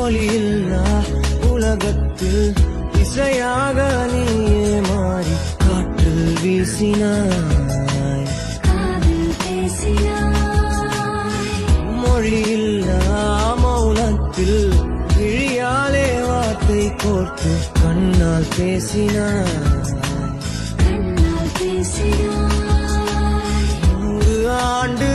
மொழியில்லா உலகத்தில் இசையாக நீயே மாறி காற்றில் வீசினாய், மொழியில்லா மௌனத்தில் விழியாலே வார்த்தை கோர்த்து கண்ணால் பேசினாய். 100 ஆண்டு